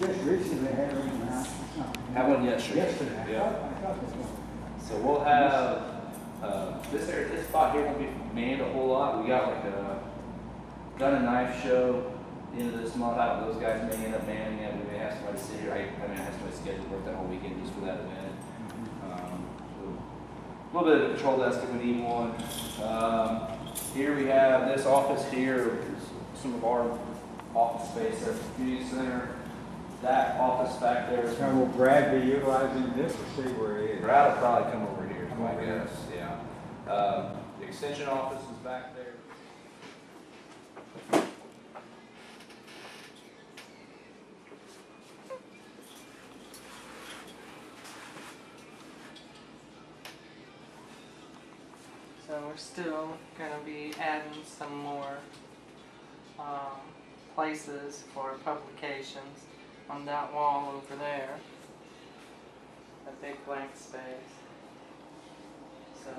just recently had one in the house. Had one yesterday. Yesterday. Yeah. I thought this one. So we'll have, this spot here won't be manned a whole lot. We got like a gun and knife show at the end of this month. I don't know, those guys may end up manning it. We may have somebody sit here. I mean, I have somebody scheduled work that whole weekend just for that event. So a little bit of a control desk if we need one. Here we have this office here, is some of our office space at the community center. That office back there is. So will Brad be utilizing this or see where he is? Brad will probably come over here, is my guess, yeah. The extension office is back there. So we're still gonna be adding some more places for publications on that wall over there. A big blank space. So,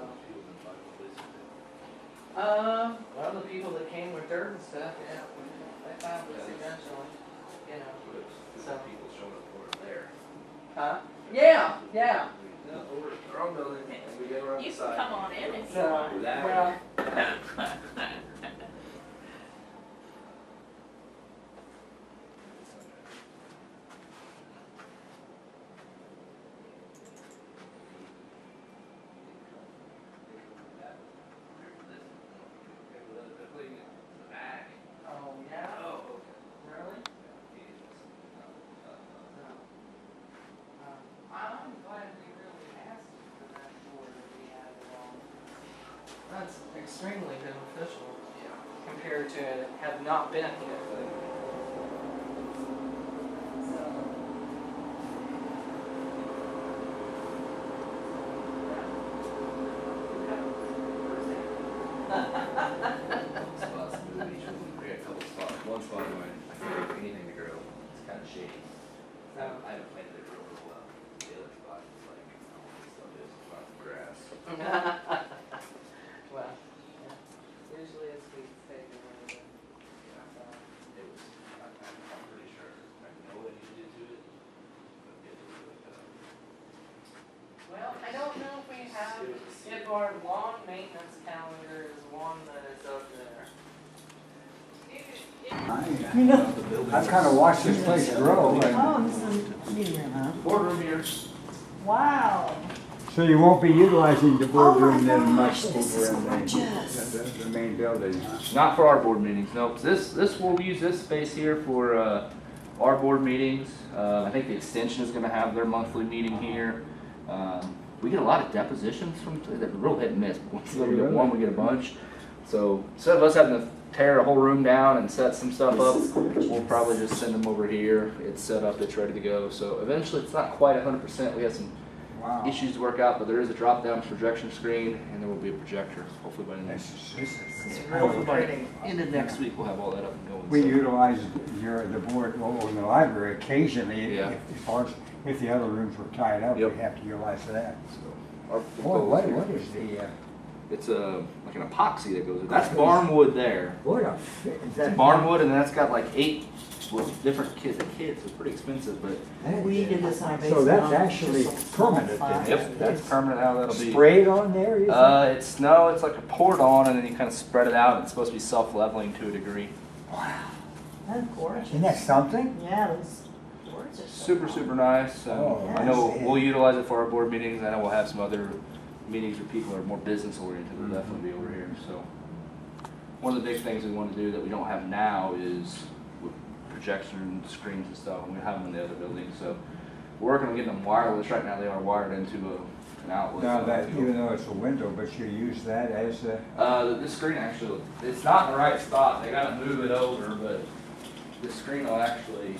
well, the people that came with dirt and stuff, yeah, they found us eventually, you know. So, People showing up for it there. huh? Yeah, yeah. No, over at our own building, we go around the You side. can come on in if you So, want. That well, oh yeah, really? I'm glad we really asked for that board that we had it on. That's extremely beneficial compared to it have not been here. Spots to move each one. We got a couple spots. One spot going, I can't make anything to grow. It's kind of shady. I haven't planted it real well. The other spot is like, still just lots of grass. Well, yeah. Usually it's sweet taken over there. It was, I'm pretty sure, I know what you did to it. But it was like, Well, I don't know if we have, if our lawn maintenance calendar is one that is up there. I've kind of watched this place grow. and- Oh, this is meeting room, huh? boardroom here. Wow. So you won't be utilizing the boardroom then gosh, much this is over in gorgeous. the main building. Not for our board meetings, no. This we'll use this space here for our board meetings. I think the extension is going to have their monthly meeting here. We get a lot of depositions from they're real hit and miss. Once we get one, we get a bunch. So instead of us having to tear a whole room down and set some stuff up, we'll probably just send them over here. It's set up, it's ready to go. So eventually, it's not quite 100%. We have some Wow. issues to work out, but there is a drop-down projection screen, and there will be a projector. Hopefully by the This next. is Hopefully by the end of next week, we'll have all that up and going. We So- utilize the board over in the library occasionally. Yeah. If the other rooms were tied up, Yep. we'd have to utilize that. So, our Boy, what is the, It's like an epoxy that goes in. That's barnwood there. what a fit, is It's that? barnwood, and that's got like 8 different kids. It's pretty expensive, but We did this on our So basement. that's actually permanent then? yep, that's permanent how that'll be. Sprayed on there, you think? It's no, it's like a poured on, and then you kind of spread it out. It's supposed to be self-leveling to a degree. That's gorgeous. Isn't that something? Yeah, it was gorgeous. Super nice. Oh, I know that's it. we'll utilize it for our board meetings. I know we'll have some other meetings where people are more business oriented. We'll definitely be over here. So one of the big things we want to do that we don't have now is with projection screens and stuff, and we have them in the other buildings. So we're working on getting them wireless. Right now they are wired into an outlet. Now So that, even though it's a window, but you use that as a, this screen actually, it's not in the right spot. They gotta move it over, but the screen will actually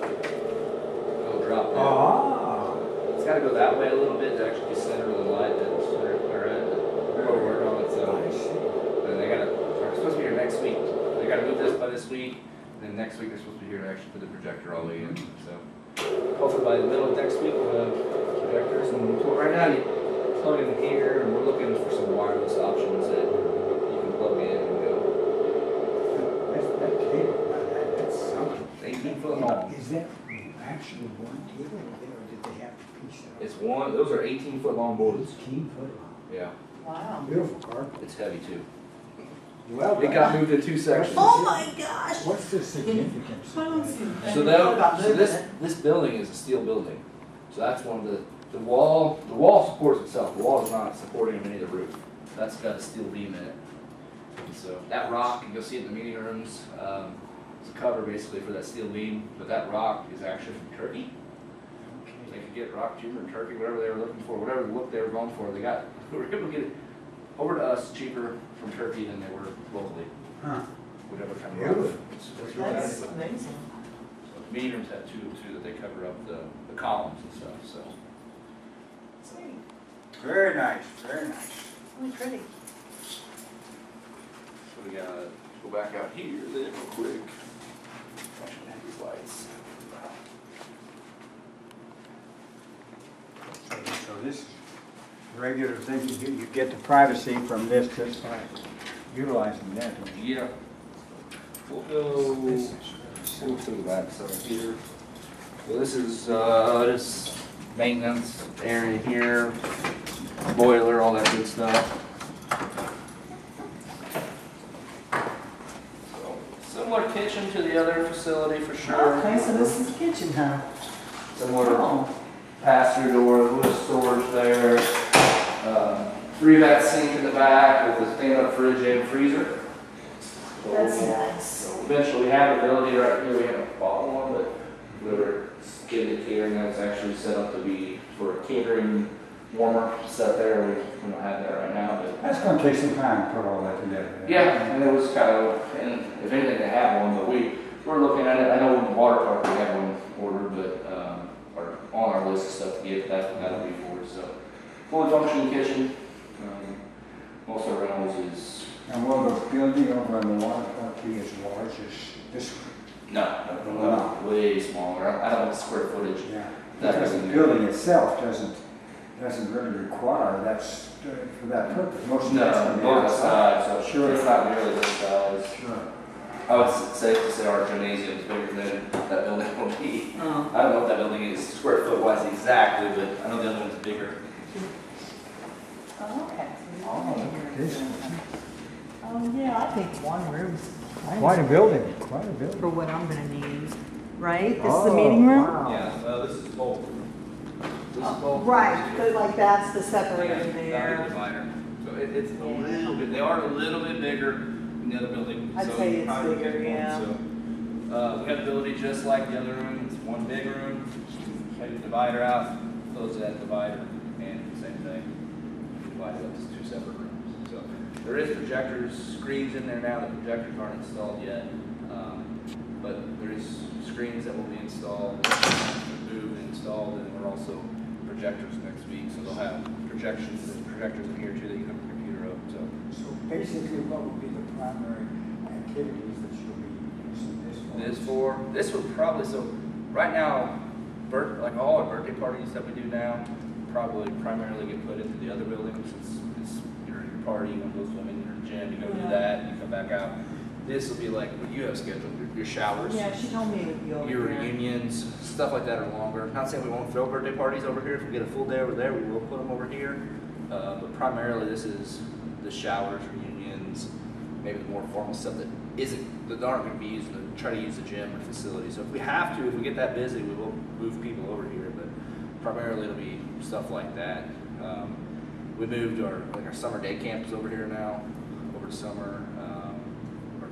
go drop down. ah, It's gotta go that way a little bit to actually be center of the light. That's where we're working on it. I So, see. and they're supposed to be here next week. They gotta move this by this week. And then next week they're supposed to be here to actually put the projector all the way in. So hopefully by the middle of next week we'll have projectors. And so right now you plug in here, and we're looking for some wireless options that you can plug in and go. That cable, that's something. 18 foot long. Is Is that actually one table or did they have to piece it up? It's one, those are 18-foot long boards. 18-foot long. Yeah, Wow. Beautiful carpet. it's heavy too. Well It got moved in 2 sections. Oh my gosh. What's the significance of that? So this building is a steel building. So that's one of the wall supports itself. The wall is not supporting any of the roof. That's got a steel beam in it. And so that rock, you'll see it in the meeting rooms, it's a cover basically for that steel beam, but that rock is actually from Turkey. They could get rock cheaper in Turkey, whatever they were looking for, whatever look they were going for, they were able to get it over to us cheaper from Turkey than they were locally. Huh. Whatever kind of Beautiful. rock. It's really That's nice. amazing. Meeting rooms have tubes too, that they cover up the columns and stuff, so. Sweet. Very nice, very nice. Really pretty. So we gotta go back out here then real quick. Actually, have these lights. So this is regular thing, you get the privacy from this just by utilizing that. don't you? Yeah. We'll go to the back side here. So this is, this maintenance area here, boiler, all that good stuff. So, similar kitchen to the other facility for sure. Okay, so this is the kitchen, huh? Similar Oh, pass-through door, wood storage there. 3-vat sink in the back with a stand-up fridge and freezer. So that's we'll- nice. so eventually we have the ability right here, we haven't bought one, but we were getting the catering that's actually set up to be for a catering warmer set there. We don't have that right now, but That's gonna take some time to put all that together. yeah, and it was kind of, and if anything, they have one, but we're looking at it. I know in the water park we have one ordered, but, or on our list of stuff to get, that'll be for us, so. Fully functioning kitchen, most of our rentals is, And will the building over on the water park be as large as this? no, way smaller. I don't know the square footage. Yeah. That Because the doesn't- building itself doesn't really require that's for that purpose. Most of that's No, gonna be both outside. sides, so Sure. it's not nearly this size. Sure. I would say to say our gymnasium is bigger than that building will be. Oh, I don't know what that building is square foot wise exactly, but I know the other one's bigger. okay. Oh, look at this. Oh, yeah, I think one room's Quite a plenty building, quite a for building. what I'm gonna need, right? This is Oh, the meeting room? wow. Yeah, this is both. This is Oh, both. right, because like that's the Yeah, separator not a there. divider. So it's a little bit, they are a little bit bigger than the other building. I'd so say you it's probably bigger, get one. yeah. So, we have the ability, just like the other room, it's one big room, take the divider out, close that divider, and same thing. Divide it up as 2 separate rooms. So there is projectors, screens in there now, the projectors aren't installed yet. But there is screens that will be installed, moved and installed, and we're also projectors next week, so they'll have projections in here too that you can hook your computer up, so. So basically, what will be the primary activities that you'll be using this for? This would probably, so right now, like all our birthday parties that we do now, probably primarily get put into the other buildings. It's your party, you want to go swimming, your gym, you go do Yeah. that, you come back out. This will be like what you have scheduled, your showers. Yeah, she told me it would be over Your there. reunions, stuff like that are longer. Not saying we won't throw birthday parties over here. If we get a full day over there, we will put them over here. But primarily, this is the showers, reunions, maybe the more formal stuff that aren't going to be used to try to use the gym or facility. So if we have to, if we get that busy, we will move people over here. But primarily, it'll be stuff like that. We moved our summer day camps over here now, over the summer.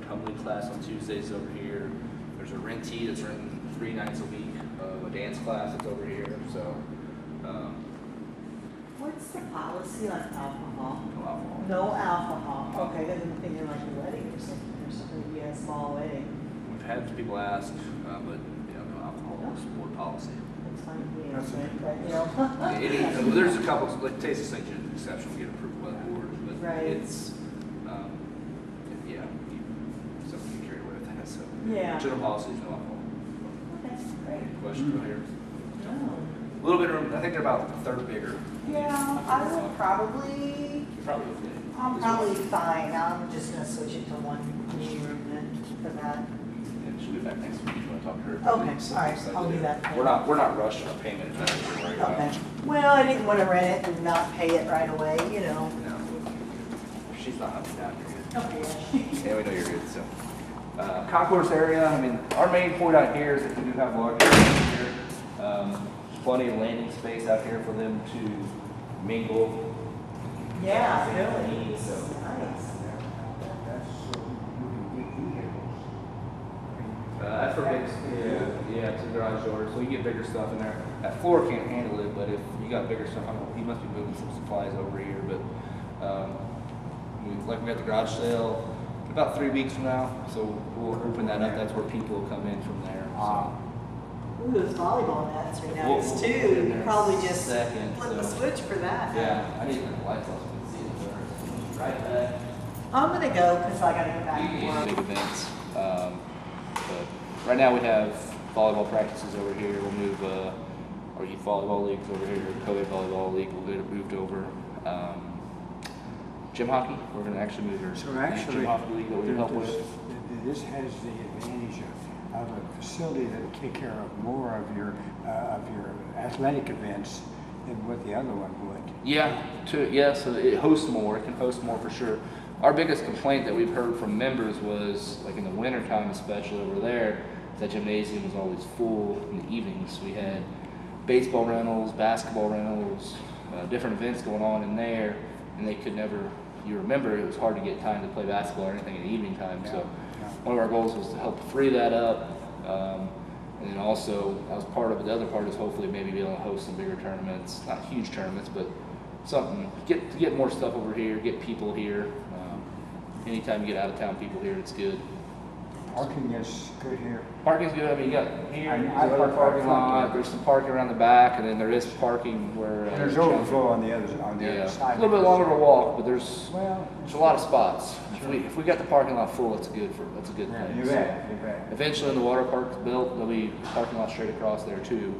Tumbling class on Tuesdays over here. There's a rentee that's renting 3 nights a week of a dance class that's over here. So, What's the policy on alcohol? no alcohol. No alcohol. Okay, then I'm thinking like a wedding or something, be a small wedding. We've had people ask, but no alcohol is board policy. It's fine with me, That's but you know. There's a couple, like Texas St. Jude's exception, we get approved by the board, but Right. it's, something you carry away with that. So, Yeah. general policy is no alcohol. Okay, great. Any questions right here? No. A little bit of room. I think they're about a third bigger. Yeah, I will probably, You're probably okay. I'm probably fine. I'm just gonna switch it to one meeting room then for that. And She'll be back next week. You wanna talk to her? Okay, all right, I'll do that. We're not rushing a payment, if that's what you're worried about. Okay. Well, I didn't want to rent it and not pay it right away, you know. No. She's not hunting down here yet. Okay. Yeah, we know you're good, so. Concourse area, I mean, our main point out here is that we do have large areas here. Plenty of landing space out here for them to mingle. Yeah, really. So. Nice. That's so you can get vehicles. That's for big, yeah, it's a garage door, so you get bigger stuff in there. That floor can't handle it, but if you got bigger stuff, I don't know, he must be moving some supplies over here, but, we got the garage sale about 3 weeks from now, so we'll open that up, that's where people will come in from there, so. Ooh, those volleyball nets are We'll- nice we'll too. put it in You there probably in a just second, flip the so. switch for that. Yeah, I need to turn the lights off so we can see it better. Right back. I'm gonna go because I gotta get back You to can use work. big events. But right now we have volleyball practices over here. We'll move our youth volleyball leagues over here. Co-ed volleyball league will get it moved over. Gym hockey, we're going to actually move our So youth actually, gym hockey league that we help with. this has the advantage of a facility that will take care of more of your athletic events than what the other one would. Yeah, so it hosts more. It can host more for sure. Our biggest complaint that we've heard from members was, like in the wintertime especially over there, that gymnasium was always full in the evenings. We had baseball rentals, basketball rentals, different events going on in there, and they could never, you remember it was hard to get time to play basketball or anything in the evening time. So one of our goals was to help free that up. And then also, as part of it, the other part is hopefully maybe be able to host some bigger tournaments, not huge tournaments, but something, get more stuff over here, get people here. Anytime you get out of town people here, it's good. Parking is good here. Parking's good. I mean, you got here, I there's a parking lot, there's some parking around the back, and then there is parking where. And there's overflow on the other Yeah, side. a little bit longer to walk, but there's Well, a lot of spots. If we got the parking lot full, that's a good thing. you So, bet, you bet. eventually, when the water park's built, there'll be a parking lot straight across there too.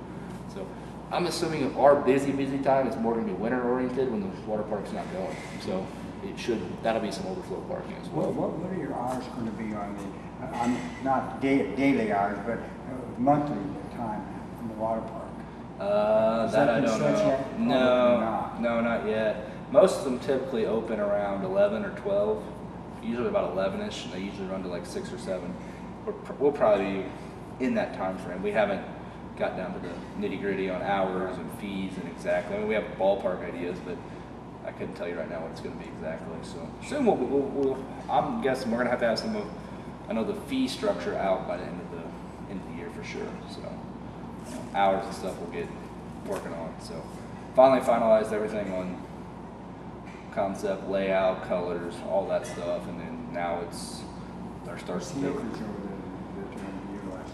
So I'm assuming our busy time is more gonna be winter oriented when the water park's not going. So that'll be some overflow parking as well. What are your hours going to be on not daily hours, but monthly time in the water park? Is That that I been don't set know. yet? No, not yet. Most of them typically open around 11 or 12, usually about 11ish, and they usually run to like 6 or 7. We'll probably be in that time frame. We haven't got down to the nitty gritty on hours and fees and exactly. I mean, we have ballpark ideas, but I couldn't tell you right now what it's going to be exactly. So soon I'm guessing we're going to have some of, I know the fee structure out by the end of the year for sure. So hours and stuff we'll get working on. So finally finalized everything on concept, layout, colors, all that stuff, and then now it's our start What's to the build. acreage over there that you're going to utilize?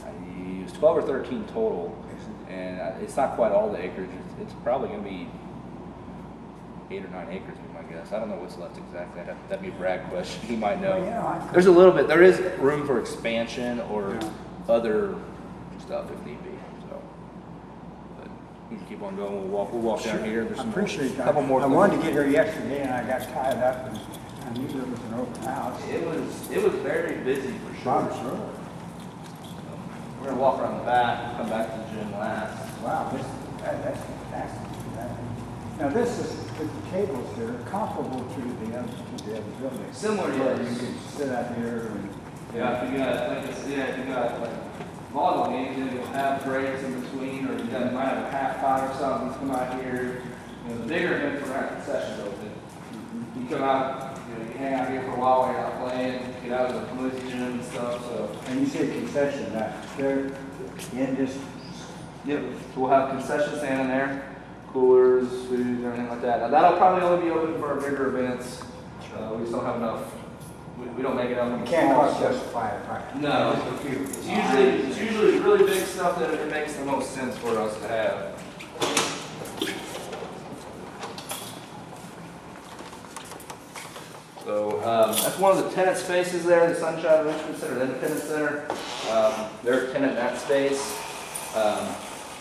I used 12 or 13 total, and it's not quite all the acreage. It's probably going to be 8 or 9 acres, would be my guess. I don't know what's left exactly. That'd be a Brad question. He might know. Well, yeah, There's a little bit. There is room for expansion or Yeah. other stuff if need be. So, but we can keep on going. We'll walk down here. There's I some appreciate that. couple more. I wanted to get here yesterday and I got tied up and I knew there was an open house. It was very busy for sure. Wow, sure. We're gonna walk around the back, come back to the gym last. Wow, that's fantastic. Now this is, with the tables here, comparable to the other buildings. Similar, Where yes. you can sit out here and. Yeah, if you got like volleyball games, you'll have breaks in between, or you might have a half time or something, come out here. You know, the bigger events we're gonna have concessions open. You come out, you hang out here for a while while you're not playing, get out of the community gym and stuff, so. And you say concession, they're in this. Yep, so we'll have concession stand in there, coolers, food, everything like that. Now that'll probably only be open for our bigger events. We just don't have enough, we don't make enough. You can't quite justify it, right? No, It's it's usually really big stuff that it makes the most sense for us to have. So that's one of the tenant spaces there, the Sunshine Richmond Center, the Independence Center. They're a tenant in that space.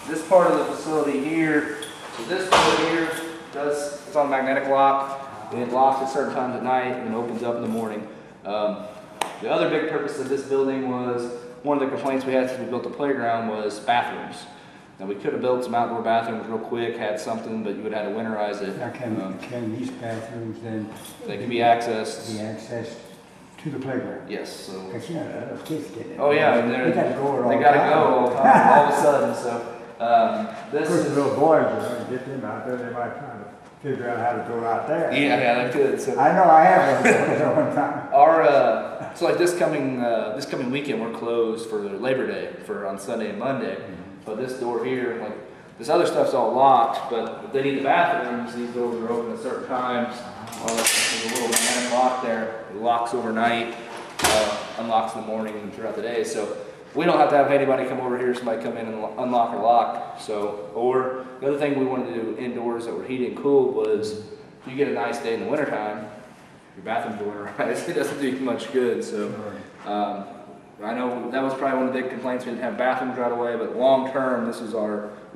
This part of the facility here, so this part here it's on a magnetic lock. It locks at certain times at night and opens up in the morning. The other big purpose of this building was one of the complaints we had since we built the playground was bathrooms. Now, we could have built some outdoor bathrooms real quick, had something, but you would have had to winterize it. Now, can these bathrooms then They can be accessed. be accessed to the playground? Yes, so. Because, you know, those kids get in. Oh, yeah, and They gotta go all they the gotta time. go all the time, all of a sudden, so, Of this course, the is, little boys, you know, you get them out there, they might try to figure out how to go out there. yeah, they could, so. I know, I have one one time. Our, so like this coming weekend, we're closed for Labor Day, on Sunday and Monday. But this door here, like, this other stuff's all locked, but if they need the bathrooms, these doors are open at certain times. There's a little magnetic lock there, it locks overnight, unlocks in the morning and throughout the day. So we don't have to have anybody come over here, somebody come in and unlock or lock. So, or the other thing we wanted to do indoors that were heated and cooled was, if you get a nice day in the wintertime, your bathroom's winterized, it doesn't do you much good. So, I know that was probably one of the big complaints, we didn't have bathrooms right away, but long term, we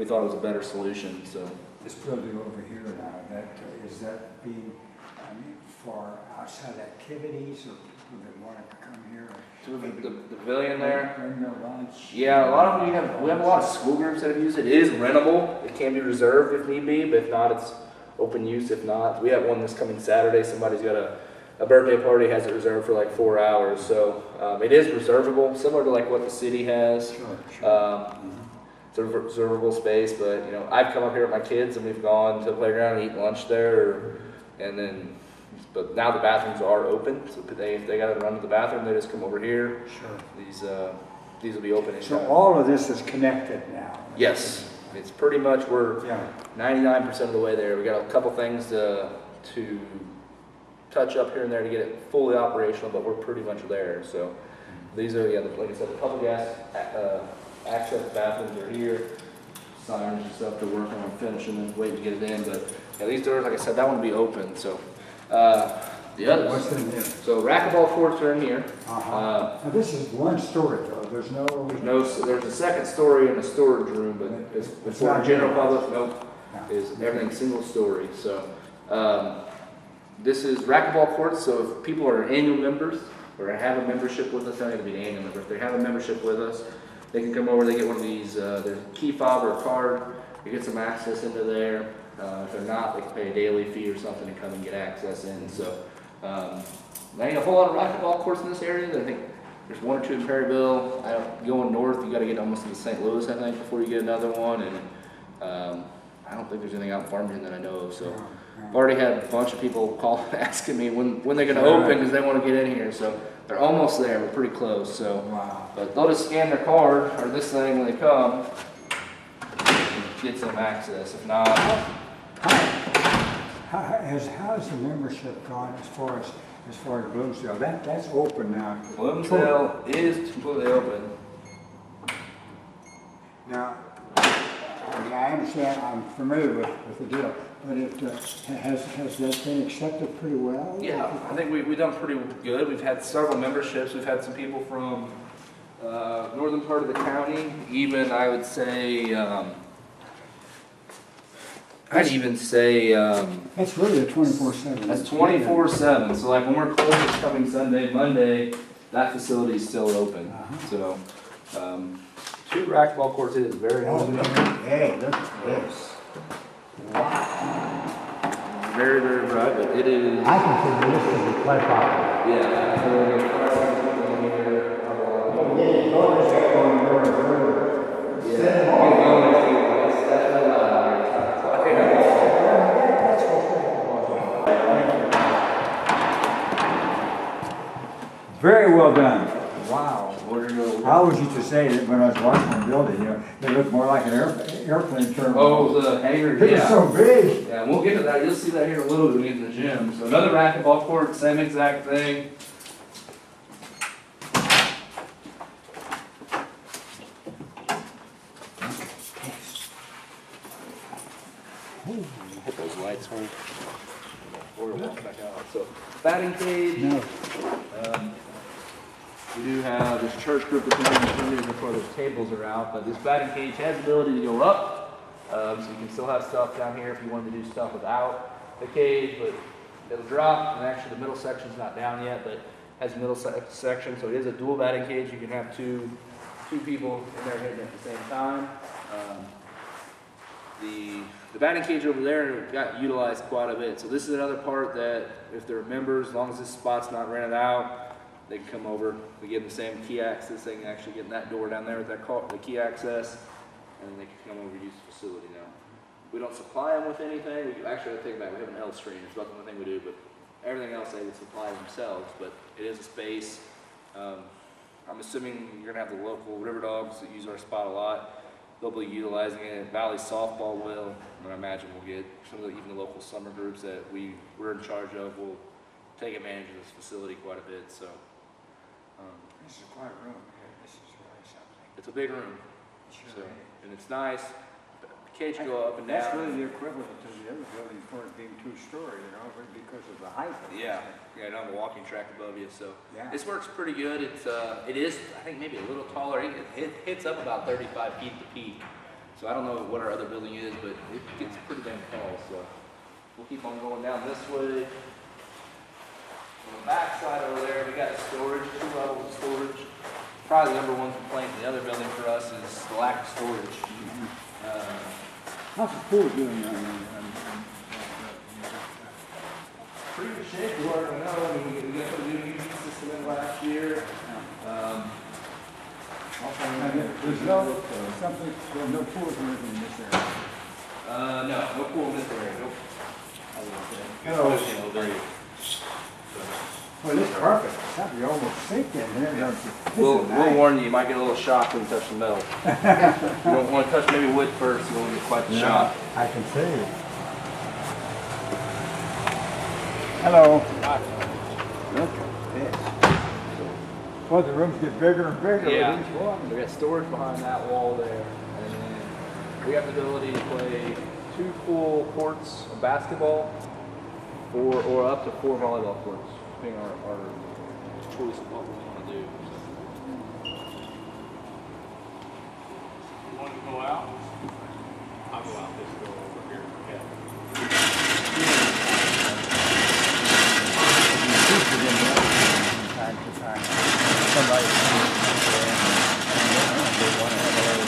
thought it was a better solution, so. This building over here now, is that being, I mean, for outside activities or people that want to come here? So the pavilion there, Bring their lunch? yeah, a lot of them, we have a lot of school groups that have used it. It is rentable, it can be reserved if need be, but if not, it's open use if not. We have one this coming Saturday, somebody's got a birthday party, has it reserved for like 4 hours, so it is reservable, similar to like what the city has. Sure. It's a reservable space, but you know, I've come up here with my kids and we've gone to the playground and eaten lunch there, but now the bathrooms are open, so if they gotta run to the bathroom, they just come over here. Sure. These will be open So anytime. all of this is connected now? Yes, it's pretty much, we're Yeah. 99% of the way there. We got a couple things to touch up here and there to get it fully operational, but we're pretty much there. So these are, yeah, like I said, the public access bathrooms are here. Signage and stuff to work on finishing and waiting to get it in. But yeah, these doors, like I said, that one will be open. So the others. What's in here? So racquetball courts are in here. Now, this is one story though, there's no. There's a second story and a storage room, but it's for not the general general. public. Nope. No. Is everything single story. So this is racquetball courts. So if people are annual members or have a membership with us, they don't have to be an annual member. If they have a membership with us, they can come over. They get one of these. There's a key fob or a card. They get some access into there. If they're not, they can pay a daily fee or something to come and get access in. So there ain't a whole lot of racquetball courts in this area. I think there's one or two in Perryville. Going north, you got to get almost into St. Louis, I think, before you get another one. And I don't think there's anything out in Farmington that I know of. So I've already had a bunch of people call asking me when they're going to open because they want to get in here. So they're almost there. We're pretty close. So, Wow. but they'll just scan their card or this thing when they come. Gets them access. If not, How's the membership gone as far as Bloomsdale? That's open now. Bloomsdale is completely open. Now, I mean, I understand, I'm familiar with the deal, but has that been accepted pretty well? Yeah, I think we've done pretty good. We've had several memberships. We've had some people from northern part of the county. Even I would say, That's really a 24/7. that's 24/7. So like when we're closed this coming Sunday, Monday, that facility's still open. So 2 racquetball courts is very open. Hey, look at this. Very, very bright, but it is. I consider this to be play property. Yeah. Very well done. Wow. I always used to say that when I was watching the building, you know, it looked more like an airplane terminal. Oh, the hangar, It was yeah. so big. Yeah, and we'll get to that. You'll see that here in a little bit when we get to the gym. So another racquetball court, same exact thing. Hit those lights on. Or walk back out. So batting cage. No. We do have this church group that's in the Sundays before the tables are out, but this batting cage has the ability to go up, so you can still have stuff down here if you wanted to do stuff without the cage, but it'll drop, and actually the middle section's not down yet, but has a middle section, so it is a dual batting cage. You can have 2 2 people in there hitting at the same time. The batting cage over there got utilized quite a bit. So this is another part that if they're members, as long as this spot's not rented out, they can come over. We give them the same key access. They can actually get in that door down there with that the key access, and then they can come over and use the facility now. We don't supply them with anything. We actually, I take it back, we have an L screen. It's about the only thing we do, but everything else they would supply themselves. But it is a space. I'm assuming you're gonna have the local River Dogs that use our spot a lot. They'll be utilizing it. Valley Softball will, and I imagine we'll get some of even the local summer groups that we're in charge of will take advantage of this facility quite a bit. So This is quite a room. This is really something. it's a big room, Sure so, is. and it's nice. The cage can go up and That's down. really the equivalent to the other building for it being 2-story, you know, but because of the height. of it. Yeah, and on the walking track above you. So Yeah. this works pretty good. It is I think maybe a little taller. It hits up about 35 feet to peak. So I don't know what our other building is, but it gets pretty damn tall. So we'll keep on going down this way. On the back side over there, we got storage, 2 levels of storage. Probably the number one complaint in the other building for us is the lack of storage. How's the pool doing on Pretty good shape, we already know. I mean, we got the new UV system in last year. There's no pools or anything in this area. No pool in this area, nope. Hello. Well, this carpet, you almost sink in there, don't you? This We'll is nice. warn you, you might get a little shock when you touch the metal. You don't want to touch maybe wood first, you don't get quite the No, shock. I can see. Hello. Look at this. Well, the rooms get bigger and bigger Yeah. with each one. We got storage behind that wall there, and then we have the ability to play 2 full courts of basketball, or up to 4 volleyball courts, depending on our choice of what we want to do. You want to go out? I'll go out this door over here. Yeah. From time to time. Somebody they want to have a little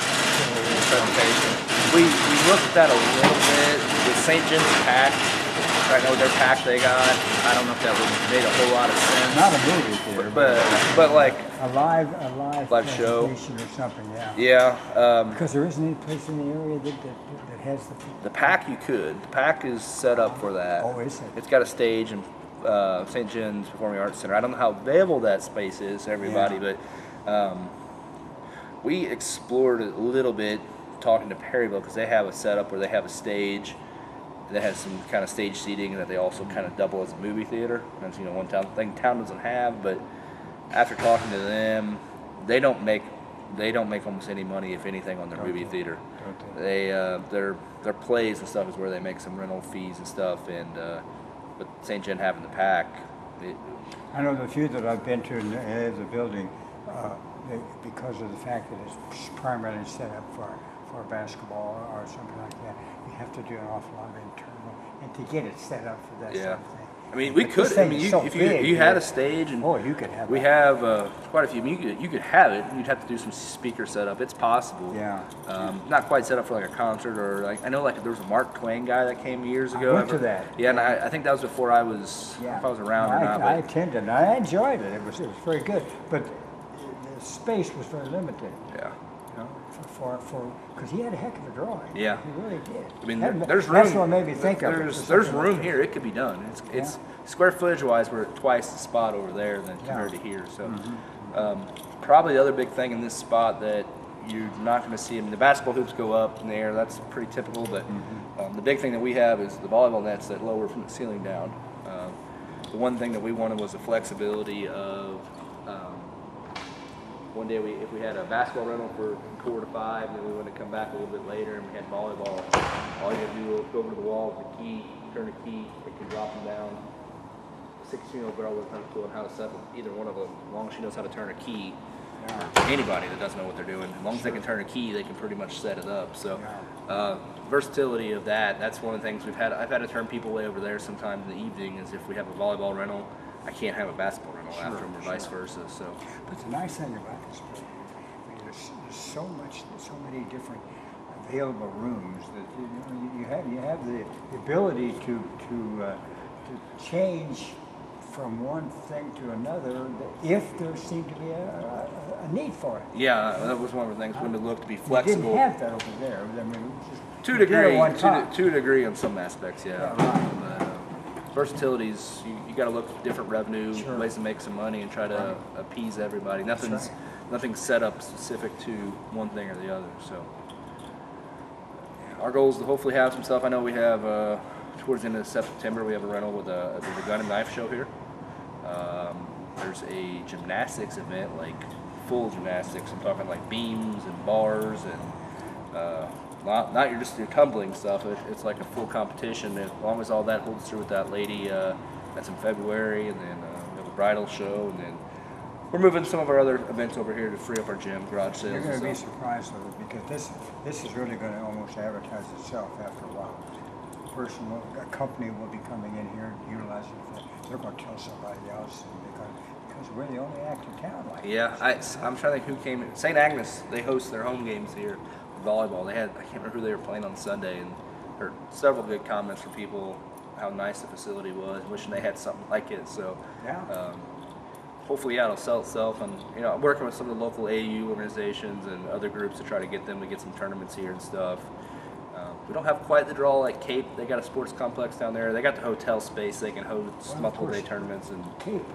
Presentation. We looked at that a little bit with St. Jim's pack. Right now with their pack they got, I don't know if that would made a whole lot of sense. not a movie theater, But like, a live Live show. presentation or something, yeah. yeah, Because there isn't any place in the area that has the pack you could. The pack is set up for that. Oh, is it? It's got a stage in St. John's Performing Arts Center. I don't know how available that space is to everybody, Yeah. but we explored it a little bit talking to Perryville because they have a setup where they have a stage that has some kind of stage seating that they also kind of double as a movie theater. That's one thing town doesn't have, but after talking to them, they don't make almost any money, if anything, on their Don't movie they? theater. Don't they? They their plays and stuff is where they make some rental fees and stuff, and with St. John having the pack, I know the few that I've been to in the building, because of the fact that it's primarily set up for basketball or something like that, you have to do an awful lot of internal, and to get it set up for that Yeah. sort of thing. I mean, we But could. this I thing mean, is you, so if big, you had yeah. a stage, and Boy, you could have we that. have quite a few. I mean, you could have it. You'd have to do some speaker setup. It's possible. Yeah. Not quite set up for like a concert or like I know like there was a Mark Twain guy that came years I ago. went to that. Yeah, and I think that was before I was. Yeah. If I was around I, or not. I But attended, and I enjoyed it. It was very good, but the space was very limited. yeah. You know, because he had a heck of a drawing. Yeah. He really did. I mean, That- there's room. That's what made me think of it. There's for something room like here. It could be done. It's square footage wise, we're at twice the spot over there than Yeah. compared to here. So, Mm-hmm. probably the other big thing in this spot that you're not going to see. I mean, the basketball hoops go up in the air. That's pretty typical. But Mm-hmm. the big thing that we have is the volleyball nets that lower from the ceiling down. The one thing that we wanted was the flexibility of. One day, if we had a basketball rental for 4 to 5, and then we wanted to come back a little bit later and we had volleyball, all you have to do is go over to the wall with the key, turn the key, it can drop them down. A 16-year-old girl was not cool on how to set either one of them, as long as she knows how to turn a key. Anybody that doesn't know what they're doing, as long as they can turn a key, they can pretty much set it up. So, versatility of that's one of the things I've had to turn people away over there sometimes in the evening, is if we have a volleyball rental, I can't have a basketball rental after them or vice versa. So. But the nice thing about this building, so many different available rooms that you have the ability to change from one thing to another if there seemed to be a need for it. Yeah, that was one of the things when to look to be You flexible. didn't have that over there. I mean, it was just To a you did it degree, one time. to a degree on some aspects, yeah. Yeah, right. But versatilities, you got to look at different revenue Sure. ways to make some money and try to Right. appease everybody. That's Nothing's set up specific to one thing or the other. So our goal is to hopefully have some stuff. I know we have towards the end of September we have a rental with there's a gun and knife show here. There's a gymnastics event, like full gymnastics. I'm talking like beams and bars and not your tumbling stuff. It's like a full competition. As long as all that holds true with that lady, that's in February, and then we have a bridal show, and then we're moving some of our other events over here to free up our gym, garage sales. You're going to and be stuff. surprised with it because this is really going to almost advertise itself after a while. A company will be coming in here and utilizing it. They're going to tell somebody else because we're the only act in town like Yeah, this. I'm trying to think who came. St. Agnes, they host their home games here, volleyball. I can't remember who they were playing on Sunday, and heard several good comments from people how nice the facility was, wishing they had something like it. So Yeah. hopefully, yeah, it'll sell itself. And I'm working with some of the local AU organizations and other groups to try to get them to get some tournaments here and stuff. We don't have quite the draw like Cape. They got a sports complex down there. They got the hotel space. They can host Well, of multiple day course. tournaments and. Cape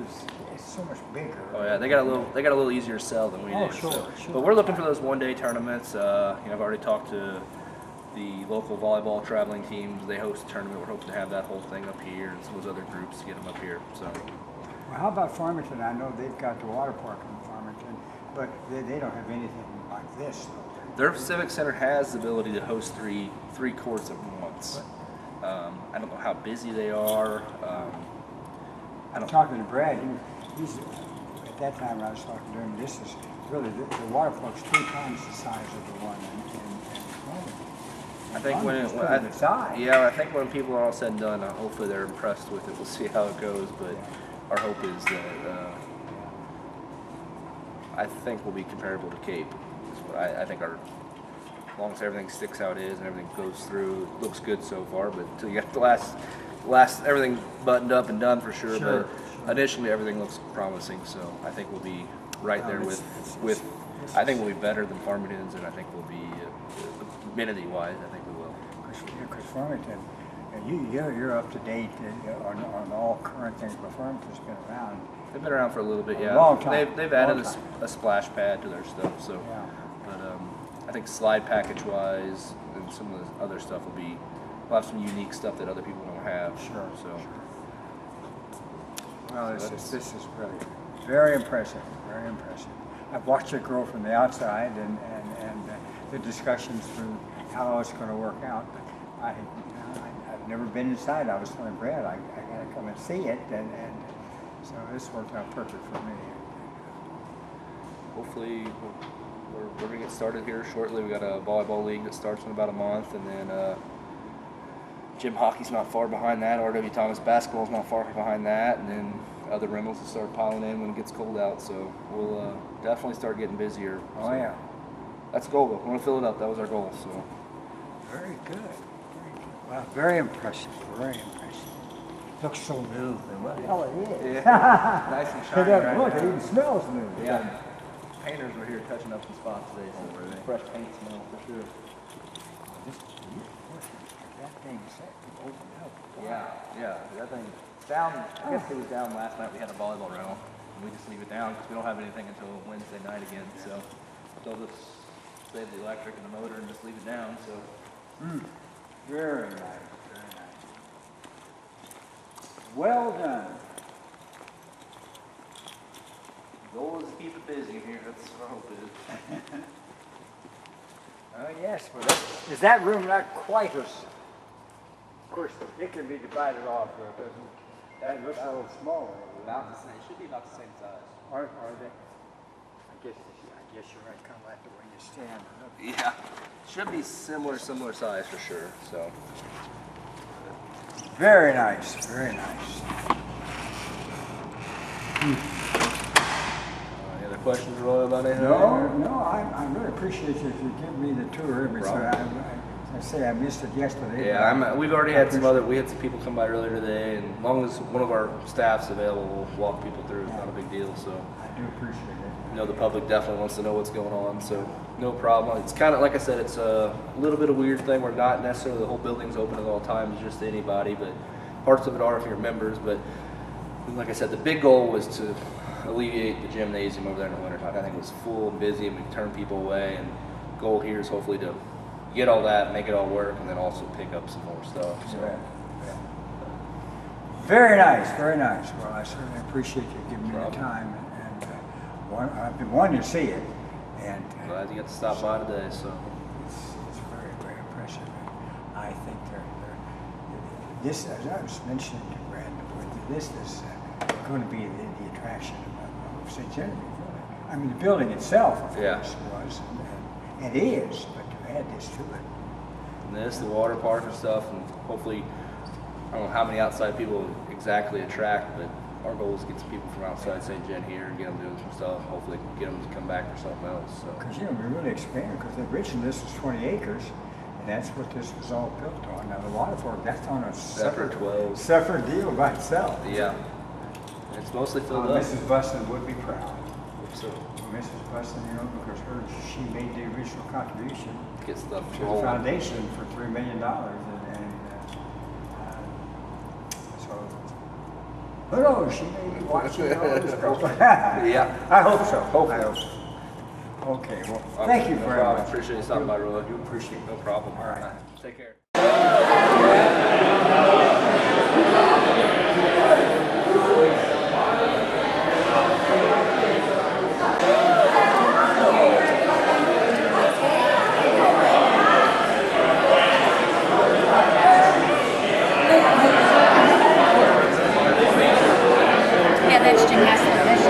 is so much bigger. Oh yeah, they got a little easier sell than we Oh, do. sure, so. sure. But we're looking for those one-day tournaments. I've already talked to the local volleyball traveling teams. They host a tournament. We're hoping to have that whole thing up here and some of those other groups to get them up here. So Well, how about Farmington? I know they've got the water park in Farmington, but they don't have anything like this. their civic center has the ability to host three courts at once. I don't know how busy they are. I I'm don't. talking to Brad. He's at that time when I was talking to him. This is really the water park's 3 times the size of the one in Farmington. I think when Farmington's pretty good size. yeah, I think when people are all said and done, hopefully they're impressed with it. We'll see how it goes, but our hope is that I think we'll be comparable to Cape. Is what I think as long as everything sticks how it is and everything goes through, it looks good so far. But until you get the last everything buttoned up and done for sure. Sure, But initially everything looks promising, so I think we'll be right there with. I think we'll be better than Farmington's, and I think we'll be amenity-wise. I think we will. Because Farmington, you're up to date on all current things, but Farmington's been around. They've been around for a little bit, yeah. Long time. They've added Long time. a splash pad to their stuff, so. Yeah. But I think slide package-wise and some of the other stuff will we'll have some unique stuff that other people don't have. Sure. So. Well, So this is really very impressive, very impressive. I've watched it grow from the outside and the discussions through how it's going to work out. But I've never been inside. I was telling Brad I got to come and see it, and so this worked out perfect for me. Hopefully, we're going to get started here shortly. We got a volleyball league that starts in about a month, and then gym hockey's not far behind that. R.W. Thomas basketball's not far behind that, and then other rentals will start piling in when it gets cold out. So we'll definitely start getting busier. Oh So yeah, that's the goal, though. We want to fill it up. That was our goal. So very good, very good. Well, very impressive, very impressive. Looks so new. Well, it is. nice and It shiny. doesn't right look. It now. even smells new. Yeah. Painters were here touching up some spots today, so fresh paint smell for sure. That thing set to open up. Yeah, that thing down. I guess it was down last night. We had a volleyball rental, and we just leave it down because we don't have anything until Wednesday night again. So they'll just save the electric and the motor and just leave it down. So Very nice, very nice. Well done. the goal is to keep it busy here. That's what our hope is. Oh, yes, well, that room not quite as, of course, it can be divided off, but it doesn't, that looks a little smaller. About the same. It should be about the same size. Are they? I guess you're right, kind of like the way you stand. Yeah, should be similar size for sure. So. Very nice, very nice. The other questions, Roy, about anything? No, I really appreciate you if you give me the tour every Problem. time. I say I missed it yesterday. Yeah, we've already had we had some people come by earlier today, and as long as one of our staff's available, we'll walk people through. It's not a big deal, so. I do appreciate it. I know the public definitely wants to know what's going on, so no problem. It's kind of, like I said, it's a little bit of a weird thing. We're not necessarily, the whole building's open at all times, just to anybody, but parts of it are if you're members, but like I said, the big goal was to alleviate the gymnasium over there in the wintertime. I think it was full and busy, and we turned people away, and goal here is hopefully to get all that, make it all work, and then also pick up some more stuff. So. Yeah. Very nice, very nice. Well, I certainly appreciate you giving me the Problem. time, and I've been wanting to see it, and Glad you got to stop by today. So it's very, very impressive. I think this, as I was mentioning to Brandon, this is going to be the attraction of St. Genevieve. Really. I mean, the building itself, of Yeah. course, was and is, but to add this to it. and this, the water park and stuff, and hopefully, I don't know how many outside people exactly attract, but our goal is to get some people from outside St. Gen here and get them doing some stuff. Hopefully, get them to come back for something else. So. Because, we really expanded, because originally this was 20 acres, and that's what this was all built on. Now, the water park, that's on a separate 12. separate deal by itself. Yeah, it's mostly filled up. Mrs. Buston would be proud. So Mrs. Buston, because she made the original contribution get stuff to the rolling. foundation for $3 million, so who knows? She may be watching all this stuff. Yeah. I hope so. I hope so. Okay. Well, thank you No very problem. much. Appreciate you stopping by, Roy. You appreciate it. No problem. All right. Take care. Yeah, that's gymnastics.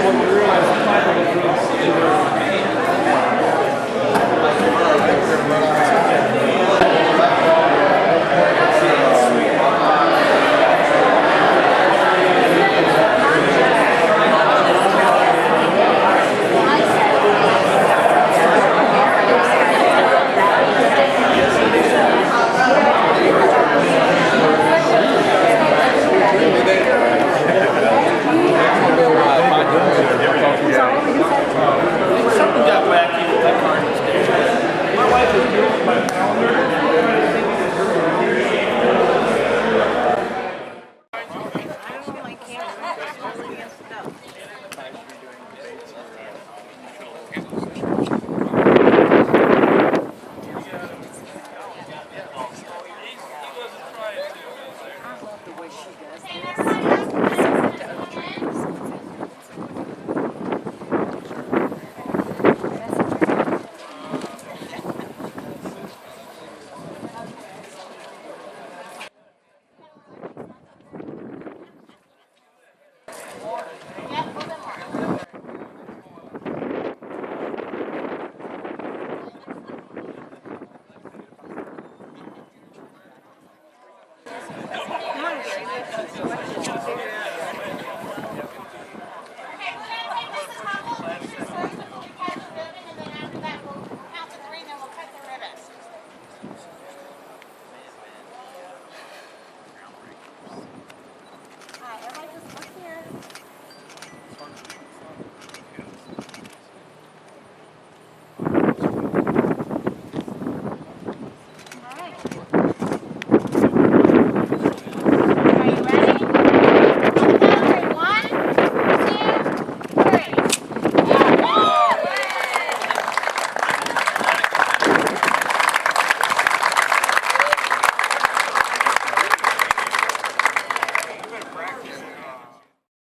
Come on, Gary.